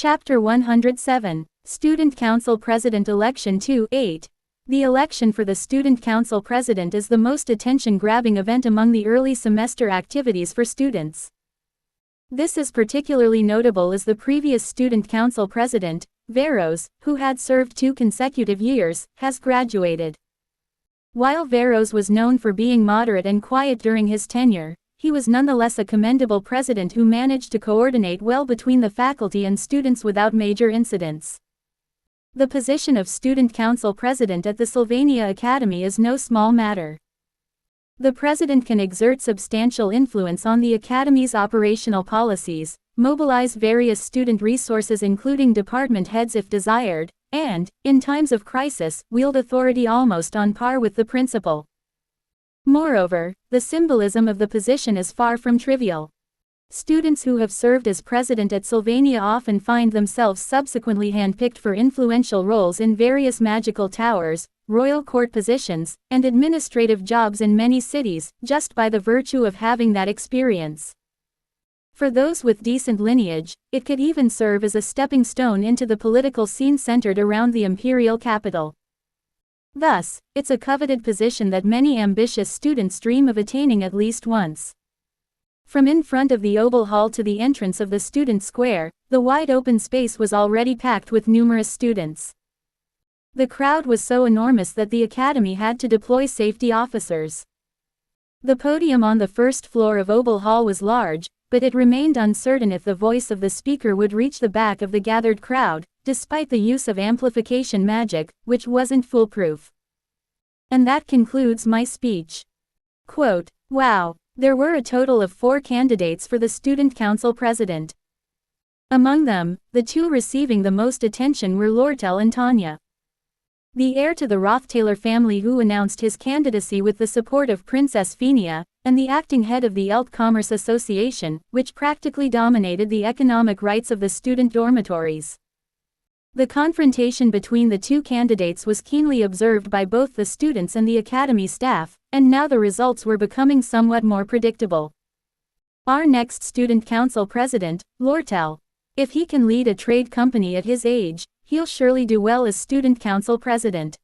Chapter 107, Student Council President Election 2-8. The election for the Student Council President is the most attention-grabbing event among the early semester activities for students. This is particularly notable as the previous Student Council President, Veros, who had served 2 consecutive years, has graduated. While Veros was known for being moderate and quiet during his tenure, he was nonetheless a commendable president who managed to coordinate well between the faculty and students without major incidents. The position of Student Council President at the Sylvania Academy is no small matter. The president can exert substantial influence on the Academy's operational policies, mobilize various student resources including department heads if desired, and, in times of crisis, wield authority almost on par with the principal. Moreover, the symbolism of the position is far from trivial. Students who have served as president at Sylvania often find themselves subsequently handpicked for influential roles in various magical towers, royal court positions, and administrative jobs in many cities, just by the virtue of having that experience. For those with decent lineage, it could even serve as a stepping stone into the political scene centered around the imperial capital. Thus, it's a coveted position that many ambitious students dream of attaining at least once. From in front of the Oval Hall to the entrance of the Student Square, the wide open space was already packed with numerous students. The crowd was so enormous that the Academy had to deploy safety officers. The podium on the first floor of Oval Hall was large, but it remained uncertain if the voice of the speaker would reach the back of the gathered crowd, despite the use of amplification magic, which wasn't foolproof. And that concludes my speech. Quote, "Wow, there were a total of 4 candidates for the Student Council President. Among them, the 2 receiving the most attention were Lortel and Tanya. The heir to the Roththaler family who announced his candidacy with the support of Princess Fenia, and the acting head of the Elt Commerce Association, which practically dominated the economic rights of the student dormitories. The confrontation between the 2 candidates was keenly observed by both the students and the Academy staff, and now the results were becoming somewhat more predictable. Our next Student Council President, Lortel. If he can lead a trade company at his age, he'll surely do well as Student Council President.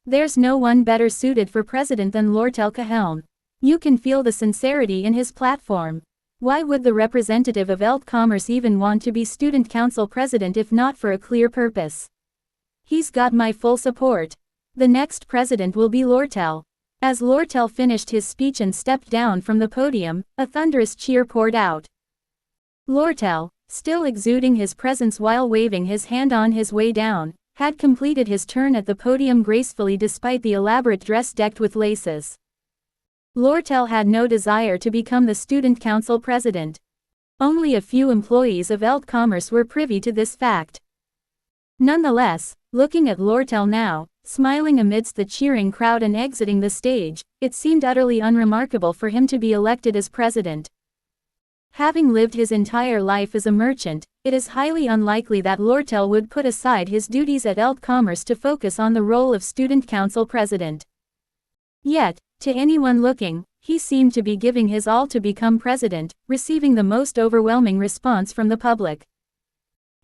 There's no one better suited for president than Lortel Cahelm. You can feel the sincerity in his platform. Why would the representative of Elt Commerce even want to be Student Council President if not for a clear purpose? He's got my full support. The next president will be Lortel." As Lortel finished his speech and stepped down from the podium, a thunderous cheer poured out. Lortel, still exuding his presence while waving his hand on his way down, had completed his turn at the podium gracefully despite the elaborate dress decked with laces. Lortel had no desire to become the Student Council President. Only a few employees of Elt Commerce were privy to this fact. Nonetheless, looking at Lortel now, smiling amidst the cheering crowd and exiting the stage, it seemed utterly unremarkable for him to be elected as president. Having lived his entire life as a merchant, it is highly unlikely that Lortel would put aside his duties at Elt Commerce to focus on the role of Student Council President. Yet, to anyone looking, he seemed to be giving his all to become president, receiving the most overwhelming response from the public.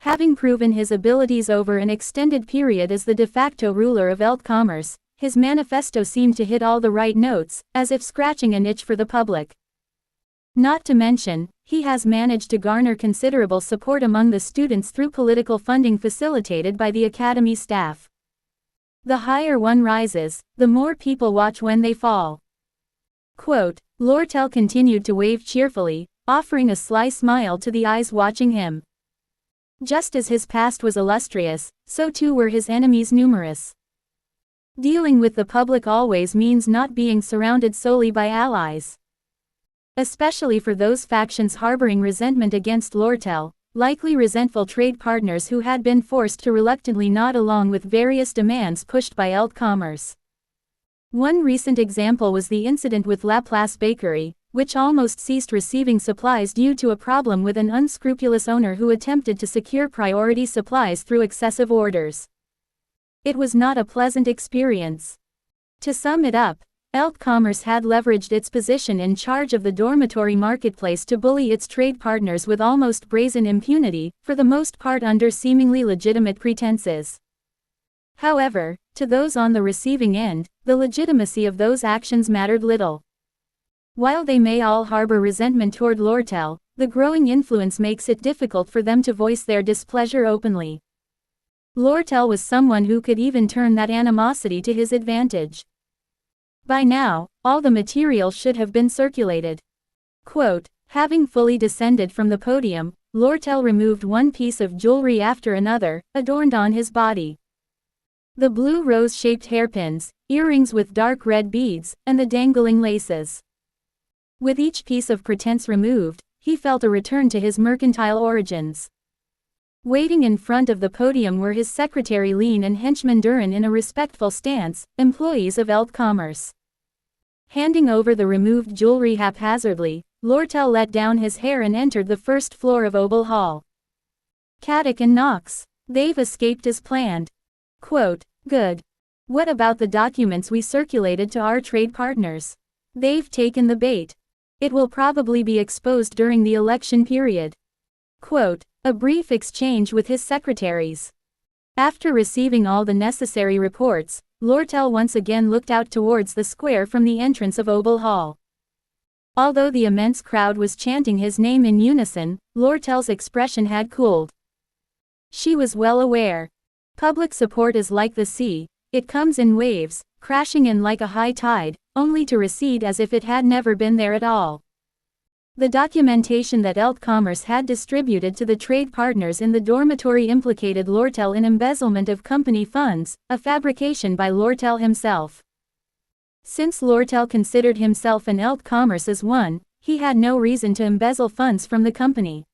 Having proven his abilities over an extended period as the de facto ruler of Elt Commerce, his manifesto seemed to hit all the right notes, as if scratching an itch for the public. Not to mention, he has managed to garner considerable support among the students through political funding facilitated by the Academy staff. The higher one rises, the more people watch when they fall. Quote, Lortel continued to wave cheerfully, offering a sly smile to the eyes watching him. Just as his past was illustrious, so too were his enemies numerous. Dealing with the public always means not being surrounded solely by allies. Especially for those factions harboring resentment against Lortel, likely resentful trade partners who had been forced to reluctantly nod along with various demands pushed by Elt Commerce. One recent example was the incident with Laplace Bakery, which almost ceased receiving supplies due to a problem with an unscrupulous owner who attempted to secure priority supplies through excessive orders. It was not a pleasant experience. To sum it up, Elt Commerce had leveraged its position in charge of the dormitory marketplace to bully its trade partners with almost brazen impunity, for the most part under seemingly legitimate pretenses. However, to those on the receiving end, the legitimacy of those actions mattered little. While they may all harbor resentment toward Lortel, the growing influence makes it difficult for them to voice their displeasure openly. Lortel was someone who could even turn that animosity to his advantage. By now, all the material should have been circulated. Quote, having fully descended from the podium, Lortel removed one piece of jewelry after another, adorned on his body. The blue rose-shaped hairpins, earrings with dark red beads, and the dangling laces. With each piece of pretense removed, he felt a return to his mercantile origins. Waiting in front of the podium were his secretary Lean and henchman Duran in a respectful stance, employees of Elt Commerce. Handing over the removed jewelry haphazardly, Lortel let down his hair and entered the first floor of Obel Hall. Caddick and Knox. They've escaped as planned. Quote, good. What about the documents we circulated to our trade partners? They've taken the bait. It will probably be exposed during the election period. Quote, a brief exchange with his secretaries. After receiving all the necessary reports, Lortel once again looked out towards the square from the entrance of Obel Hall. Although the immense crowd was chanting his name in unison, Lortel's expression had cooled. She was well aware. Public support is like the sea, it comes in waves, crashing in like a high tide, only to recede as if it had never been there at all. The documentation that Elt Commerce had distributed to the trade partners in the dormitory implicated Lortel in embezzlement of company funds, a fabrication by Lortel himself. Since Lortel considered himself and Elt Commerce as one, he had no reason to embezzle funds from the company.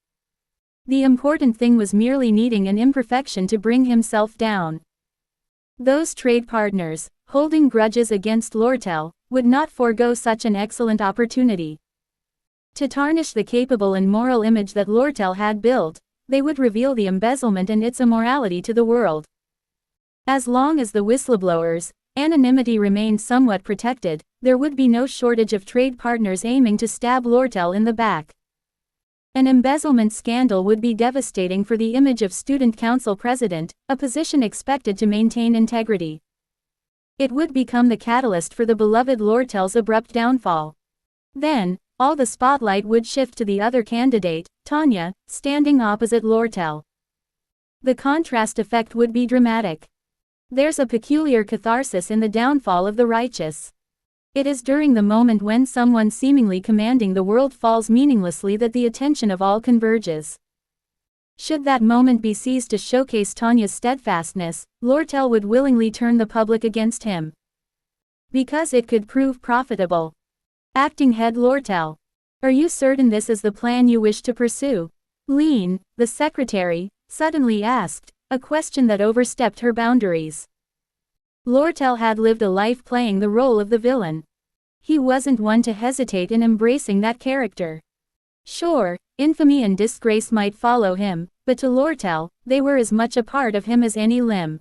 The important thing was merely needing an imperfection to bring himself down. Those trade partners, holding grudges against Lortel, would not forego such an excellent opportunity. To tarnish the capable and moral image that Lortel had built, they would reveal the embezzlement and its immorality to the world. As long as the whistleblowers' anonymity remained somewhat protected, there would be no shortage of trade partners aiming to stab Lortel in the back. An embezzlement scandal would be devastating for the image of Student Council President, a position expected to maintain integrity. It would become the catalyst for the beloved Lortel's abrupt downfall. Then, all the spotlight would shift to the other candidate, Tanya, standing opposite Lortel. The contrast effect would be dramatic. There's a peculiar catharsis in the downfall of the righteous. It is during the moment when someone seemingly commanding the world falls meaninglessly that the attention of all converges. Should that moment be seized to showcase Tanya's steadfastness, Lortel would willingly turn the public against him. Because it could prove profitable. Acting head Lortel. Are you certain this is the plan you wish to pursue? Lean, the secretary, suddenly asked, a question that overstepped her boundaries. Lortel had lived a life playing the role of the villain. He wasn't one to hesitate in embracing that character. Sure, infamy and disgrace might follow him, but to Lortel, they were as much a part of him as any limb.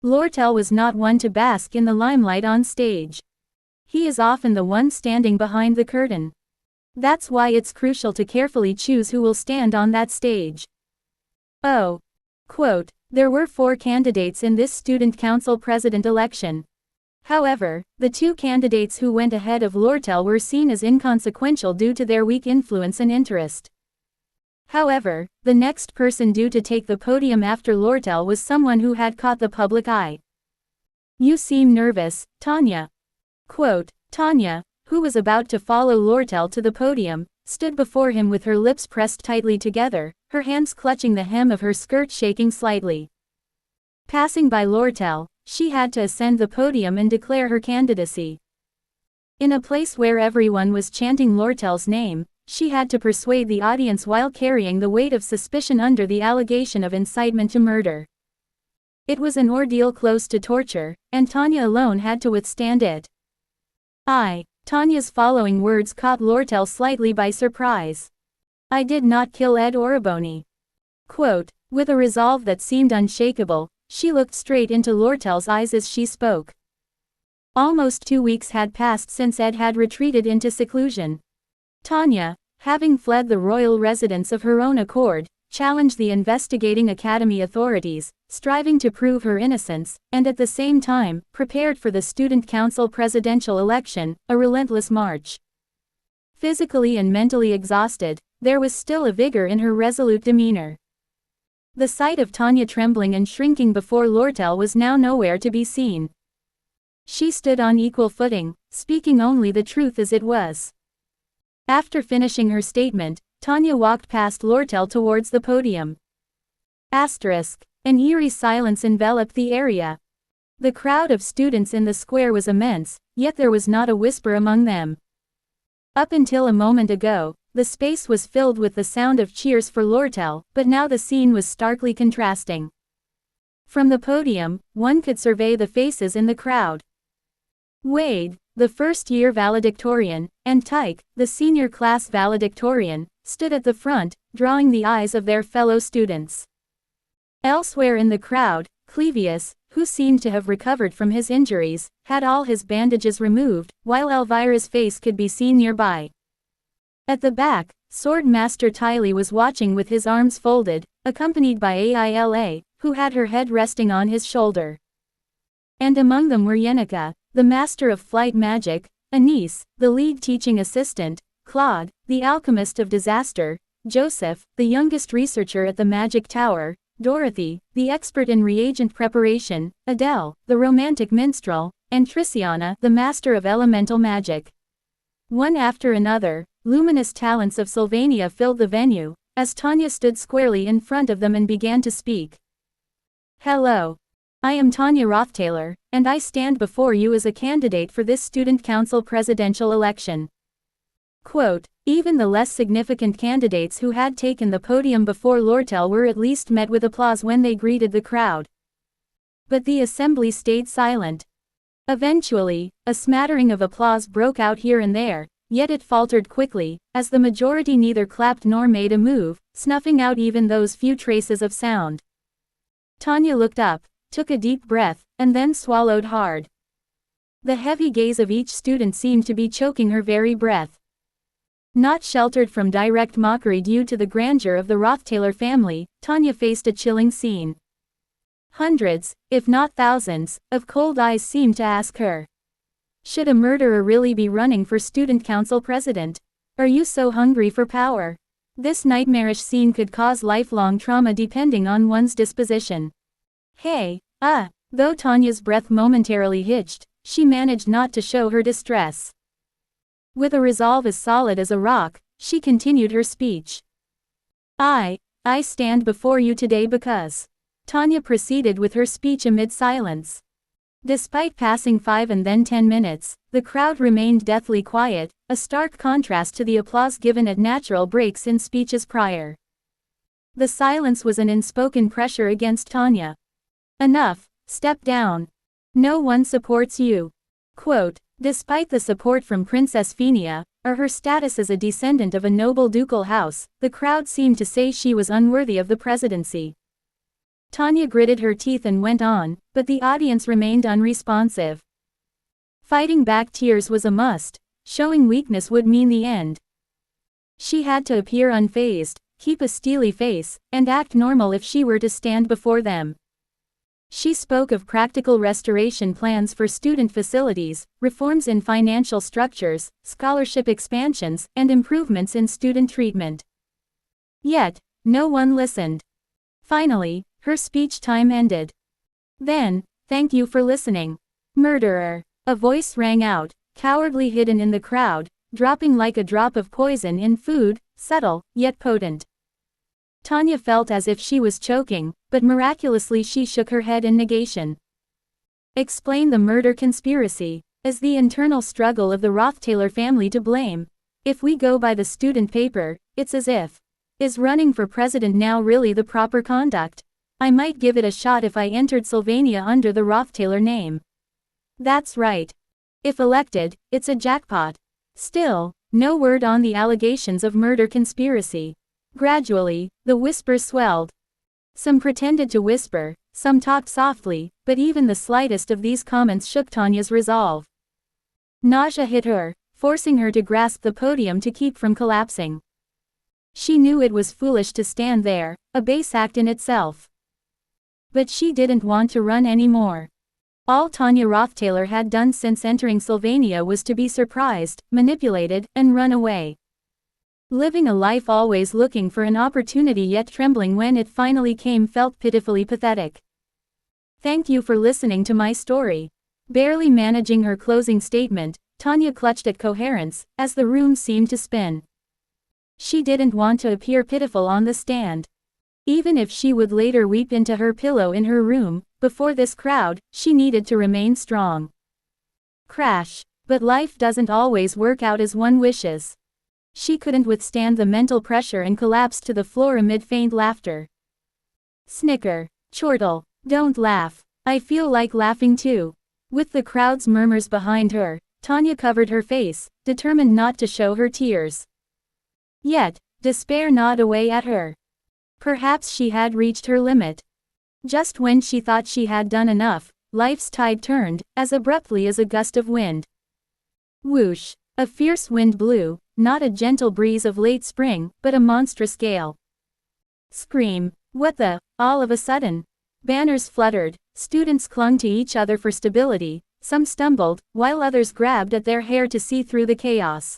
Lortel was not one to bask in the limelight on stage. He is often the one standing behind the curtain. That's why it's crucial to carefully choose who will stand on that stage. Oh. Quote, there were 4 candidates in this student council president election. However, the 2 candidates who went ahead of Lortel were seen as inconsequential due to their weak influence and interest. However, the next person due to take the podium after Lortel was someone who had caught the public eye. You seem nervous, Tanya. Quote, Tanya, who was about to follow Lortel to the podium, stood before him with her lips pressed tightly together, her hands clutching the hem of her skirt shaking slightly. Passing by Lortel, she had to ascend the podium and declare her candidacy. In a place where everyone was chanting Lortel's name, she had to persuade the audience while carrying the weight of suspicion under the allegation of incitement to murder. It was an ordeal close to torture, and Tanya alone had to withstand it. Tanya's following words caught Lortel slightly by surprise. I did not kill Ed Oraboni. Quote, with a resolve that seemed unshakable, she looked straight into Lortel's eyes as she spoke. Almost 2 weeks had passed since Ed had retreated into seclusion. Tanya, having fled the royal residence of her own accord, challenged the investigating academy authorities, striving to prove her innocence, and at the same time, prepared for the student council presidential election, a relentless march. Physically and mentally exhausted, there was still a vigor in her resolute demeanor. The sight of Tanya trembling and shrinking before Lortel was now nowhere to be seen. She stood on equal footing, speaking only the truth as it was. After finishing her statement, Tanya walked past Lortel towards the podium. An eerie silence enveloped the area. The crowd of students in the square was immense, yet there was not a whisper among them. Up until a moment ago, the space was filled with the sound of cheers for Lortel, but now the scene was starkly contrasting. From the podium, one could survey the faces in the crowd. Wade, the first-year valedictorian, and Tyke, the senior class valedictorian, stood at the front, drawing the eyes of their fellow students. Elsewhere in the crowd, Clevius, who seemed to have recovered from his injuries, had all his bandages removed, while Elvira's face could be seen nearby. At the back, Sword Master Tiley was watching with his arms folded, accompanied by Aila, who had her head resting on his shoulder. And among them were Yenica, the master of flight magic, Anise, the lead teaching assistant, Claude, the alchemist of disaster, Joseph, the youngest researcher at the magic tower, Dorothy, the expert in reagent preparation, Adele, the romantic minstrel, and Triciana, the master of elemental magic. One after another, luminous talents of Sylvania filled the venue, as Tanya stood squarely in front of them and began to speak. Hello. I am Tanya Rothtaylor, and I stand before you as a candidate for this student council presidential election. Quote, even the less significant candidates who had taken the podium before Lortel were at least met with applause when they greeted the crowd. But the assembly stayed silent. Eventually, a smattering of applause broke out here and there, yet it faltered quickly, as the majority neither clapped nor made a move, snuffing out even those few traces of sound. Tanya looked up, took a deep breath, and then swallowed hard. The heavy gaze of each student seemed to be choking her very breath. Not sheltered from direct mockery due to the grandeur of the Rothtaylor family, Tanya faced a chilling scene. Hundreds, if not thousands, of cold eyes seemed to ask her. Should a murderer really be running for student council president? Are you so hungry for power? This nightmarish scene could cause lifelong trauma depending on one's disposition. Hey, though Tanya's breath momentarily hitched, she managed not to show her distress. With a resolve as solid as a rock, she continued her speech. I stand before you today because. Tanya proceeded with her speech amid silence. Despite passing 5 and then 10 minutes, the crowd remained deathly quiet, a stark contrast to the applause given at natural breaks in speeches prior. The silence was an unspoken pressure against Tanya. Enough, step down. No one supports you. Quote, despite the support from Princess Phenia, or her status as a descendant of a noble ducal house, the crowd seemed to say she was unworthy of the presidency. Tanya gritted her teeth and went on, but the audience remained unresponsive. Fighting back tears was a must, showing weakness would mean the end. She had to appear unfazed, keep a steely face, and act normal if she were to stand before them. She spoke of practical restoration plans for student facilities, reforms in financial structures, scholarship expansions, and improvements in student treatment. Yet, no one listened. Finally, her speech time ended. Then, thank you for listening. Murderer. A voice rang out, cowardly hidden in the crowd, dropping like a drop of poison in food, subtle, yet potent. Tanya felt as if she was choking, but miraculously she shook her head in negation. Explain the murder conspiracy. Is the internal struggle of the Rothtaylor family to blame? If we go by the student paper, it's as if. Is running for president now really the proper conduct? I might give it a shot if I entered Sylvania under the Rothtaylor name. That's right. If elected, it's a jackpot. Still, no word on the allegations of murder conspiracy. Gradually, the whispers swelled. Some pretended to whisper, some talked softly, but even the slightest of these comments shook Tanya's resolve. Nausea hit her, forcing her to grasp the podium to keep from collapsing. She knew it was foolish to stand there, a base act in itself. But she didn't want to run anymore. All Tanya Rothtaylor had done since entering Sylvania was to be surprised, manipulated, and run away. Living a life always looking for an opportunity yet trembling when it finally came felt pitifully pathetic. Thank you for listening to my story. Barely managing her closing statement, Tanya clutched at coherence, as the room seemed to spin. She didn't want to appear pitiful on the stand. Even if she would later weep into her pillow in her room, before this crowd, she needed to remain strong. Crash. But life doesn't always work out as one wishes. She couldn't withstand the mental pressure and collapsed to the floor amid faint laughter. Snicker. Chortle. Don't laugh. I feel like laughing too. With the crowd's murmurs behind her, Tanya covered her face, determined not to show her tears. Yet, despair gnawed away at her. Perhaps she had reached her limit. Just when she thought she had done enough, life's tide turned, as abruptly as a gust of wind. Whoosh! A fierce wind blew, not a gentle breeze of late spring, but a monstrous gale. Scream! What the? All of a sudden. Banners fluttered, students clung to each other for stability, some stumbled, while others grabbed at their hair to see through the chaos.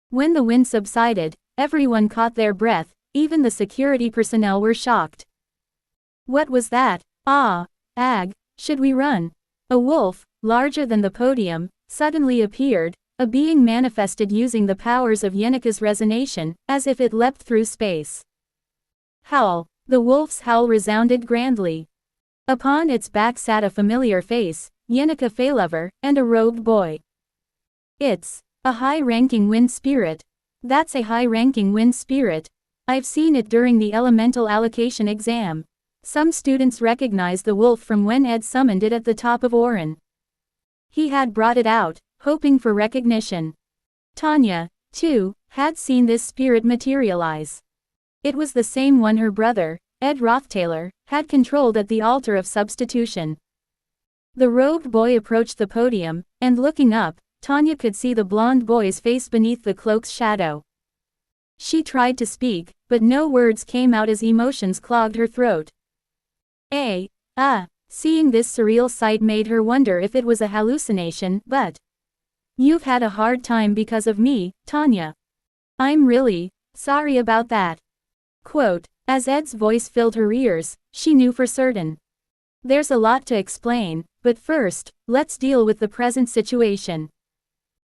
When the wind subsided, everyone caught their breath, even the security personnel were shocked. What was that? Ah! Ag! Should we run? A wolf, larger than the podium, suddenly appeared, a being manifested using the powers of Yenneke's resonation, as if it leapt through space. Howl! The wolf's howl resounded grandly. Upon its back sat a familiar face, Yenneke Feylover, and a robed boy. It's a high-ranking wind spirit. That's a high-ranking wind spirit. I've seen it during the elemental allocation exam. Some students recognized the wolf from when Ed summoned it at the top of Orin. He had brought it out, hoping for recognition. Tanya, too, had seen this spirit materialize. It was the same one her brother, Ed Rothtaylor, had controlled at the altar of substitution. The robed boy approached the podium, and looking up, Tanya could see the blonde boy's face beneath the cloak's shadow. She tried to speak, but no words came out as emotions clogged her throat. Seeing this surreal sight made her wonder if it was a hallucination, but... You've had a hard time because of me, Tanya. I'm really sorry about that. Quote, as Ed's voice filled her ears, she knew for certain. There's a lot to explain, but first, let's deal with the present situation.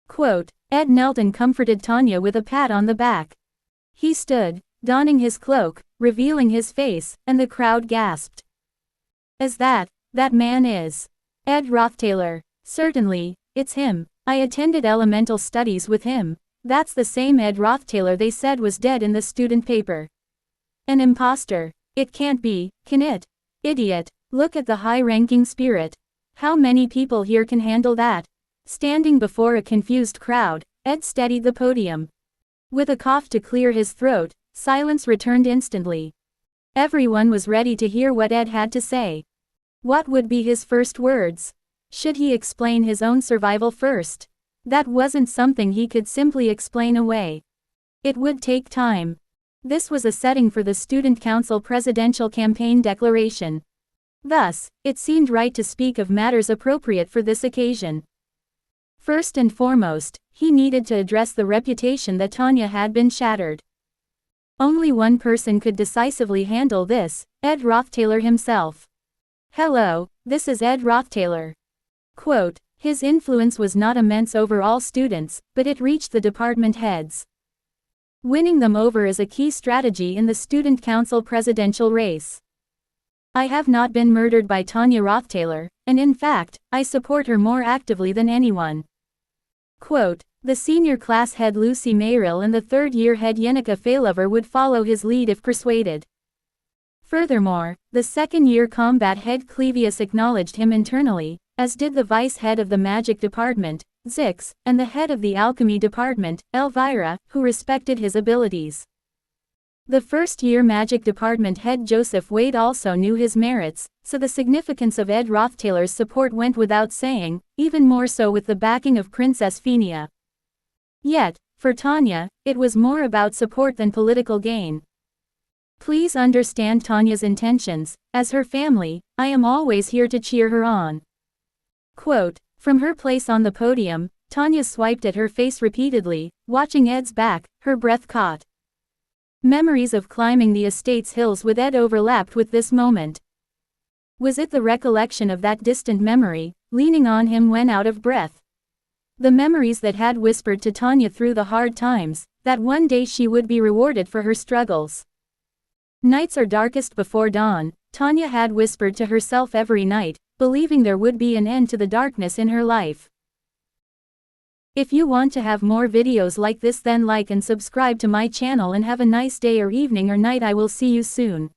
Quote, Ed knelt and comforted Tanya with a pat on the back. He stood, donning his cloak, revealing his face, and the crowd gasped. Is that man is Ed Rothtaylor? Certainly, it's him. I attended elemental studies with him. That's the same Ed Rothtaylor they said was dead in the student paper. An imposter. It can't be, can it? Idiot. Look at the high-ranking spirit. How many people here can handle that? Standing before a confused crowd, Ed steadied the podium. With a cough to clear his throat, silence returned instantly. Everyone was ready to hear what Ed had to say. What would be his first words? Should he explain his own survival first? That wasn't something he could simply explain away. It would take time. This was a setting for the Student Council presidential campaign declaration. Thus, it seemed right to speak of matters appropriate for this occasion. First and foremost, he needed to address the reputation that Tanya had been shattered. Only one person could decisively handle this, Ed Rothtaylor himself. Hello, this is Ed Rothtaylor. Quote, his influence was not immense over all students, but it reached the department heads. Winning them over is a key strategy in the Student Council presidential race. I have not been murdered by Tanya Rothtaylor, and in fact, I support her more actively than anyone. Quote, the senior class head Lucy Mayrill and the third-year head Yenneke Feylover would follow his lead if persuaded. Furthermore, the second-year combat head Clevius acknowledged him internally, as did the vice head of the magic department, Zix, and the head of the alchemy department, Elvira, who respected his abilities. The first-year magic department head Joseph Wade also knew his merits, so the significance of Ed Rothtailor's support went without saying, even more so with the backing of Princess Phenia. Yet, for Tanya, it was more about support than political gain. Please understand Tanya's intentions. As her family, I am always here to cheer her on. Quote, from her place on the podium, Tanya swiped at her face repeatedly, watching Ed's back, her breath caught. Memories of climbing the estate's hills with Ed overlapped with this moment. Was it the recollection of that distant memory, leaning on him when out of breath? The memories that had whispered to Tanya through the hard times, that one day she would be rewarded for her struggles. Nights are darkest before dawn, Tanya had whispered to herself every night, believing there would be an end to the darkness in her life. If you want to have more videos like this, then like and subscribe to my channel, and have a nice day or evening or night. I will see you soon.